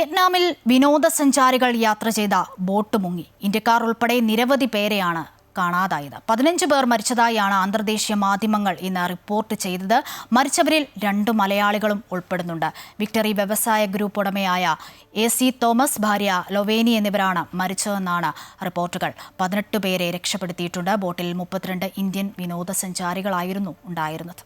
വിയറ്റ്നാമിൽ വിനോദസഞ്ചാരികൾ യാത്ര ചെയ്ത ബോട്ട് മുങ്ങി. ഇന്ത്യക്കാർ ഉൾപ്പെടെ നിരവധി പേരെയാണ് കാണാതായത്. 15 പേർ മരിച്ചതായാണ് അന്തർദേശീയ മാധ്യമങ്ങൾ ഇന്ന് റിപ്പോർട്ട് ചെയ്തത്. മരിച്ചവരിൽ 2 മലയാളികളും ഉൾപ്പെടുന്നുണ്ട്. വിക്ടറി വ്യവസായ ഗ്രൂപ്പ് ഉടമയായ AC തോമസ്, ഭാര്യ ലൊവേനി എന്നിവരാണ് മരിച്ചതെന്നാണ് റിപ്പോർട്ടുകൾ. 18 പേരെ രക്ഷപ്പെടുത്തിയിട്ടുണ്ട്. ബോട്ടിൽ 32 ഇന്ത്യൻ വിനോദസഞ്ചാരികളായിരുന്നു ഉണ്ടായിരുന്നത്.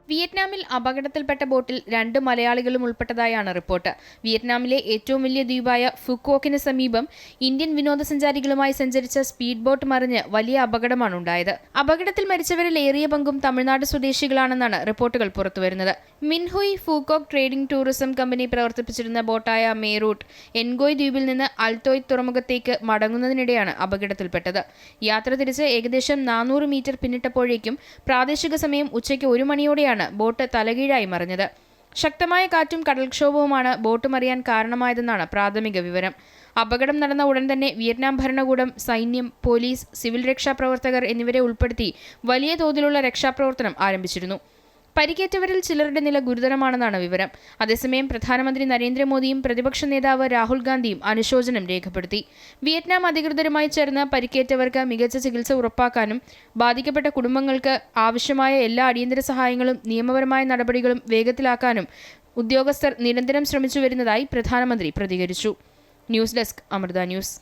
വിയറ്റ്നാമിൽ അപകടത്തിൽപ്പെട്ട ബോട്ടിൽ 2 മലയാളികളും ഉൾപ്പെട്ടതായാണ് റിപ്പോർട്ട്. വിയറ്റ്നാമിലെ ഏറ്റവും വലിയ ദ്വീപായ ഫുക്കോക്കിന് സമീപം ഇന്ത്യൻ വിനോദസഞ്ചാരികളുമായി സഞ്ചരിച്ച സ്പീഡ് ബോട്ട് മറിഞ്ഞ് വലിയ അപകടമാണ് ഉണ്ടായത്. അപകടത്തിൽ മരിച്ചവരിൽ ഏറിയ പങ്കും തമിഴ്നാട് സ്വദേശികളാണെന്നാണ് റിപ്പോർട്ടുകൾ പുറത്തുവരുന്നത്. മിൻഹുയ് ഫൂക്കോക്ക് ട്രേഡിംഗ് ടൂറിസം കമ്പനി പ്രവർത്തിപ്പിച്ചിരുന്ന ബോട്ടായ മേറൂട്ട് എൻഗോയ് ദ്വീപിൽ നിന്ന് അൽത്തോയ് തുറമുഖത്തേക്ക് മടങ്ങുന്നതിനിടെയാണ് അപകടത്തിൽപ്പെട്ടത്. യാത്ര തിരിച്ച് ഏകദേശം 400 മീറ്റർ പിന്നിട്ടപ്പോഴേക്കും പ്രാദേശിക സമയം ഉച്ചയ്ക്ക് 1 മണിയോടെയാണ് ബോട്ട് തലകീഴായി മറിഞ്ഞത്. ശക്തമായ കാറ്റും കടൽക്ഷോഭവുമാണ് ബോട്ട് മറിയാൻ കാരണമായതെന്നാണ് പ്രാഥമിക വിവരം. അപകടം നടന്ന ഉടൻ തന്നെ വിയറ്റ്നാം ഭരണകൂടം, സൈന്യം, പോലീസ്, സിവിൽ രക്ഷാപ്രവർത്തകർ എന്നിവരെ ഉൾപ്പെടുത്തി വലിയ തോതിലുള്ള രക്ഷാപ്രവർത്തനം ആരംഭിച്ചിരുന്നു. പരിക്കേറ്റവരിൽ ചിലരുടെ നില ഗുരുതരമാണെന്നാണ് വിവരം. അതേസമയം പ്രധാനമന്ത്രി നരേന്ദ്രമോദിയും പ്രതിപക്ഷ നേതാവ് രാഹുൽ ഗാന്ധിയും അനുശോചനം രേഖപ്പെടുത്തി. വിയറ്റ്നാം അധികൃതരുമായി ചേർന്ന് പരിക്കേറ്റവർക്ക് മികച്ച ചികിത്സ ഉറപ്പാക്കാനും ബാധിക്കപ്പെട്ട കുടുംബങ്ങൾക്ക് ആവശ്യമായ എല്ലാ അടിയന്തര സഹായങ്ങളും നിയമപരമായ നടപടികളും വേഗത്തിലാക്കാനും ഉദ്യോഗസ്ഥർ നിരന്തരം ശ്രമിച്ചു വരുന്നതായി പ്രധാനമന്ത്രി പ്രതികരിച്ചു. News desk, Amrita news.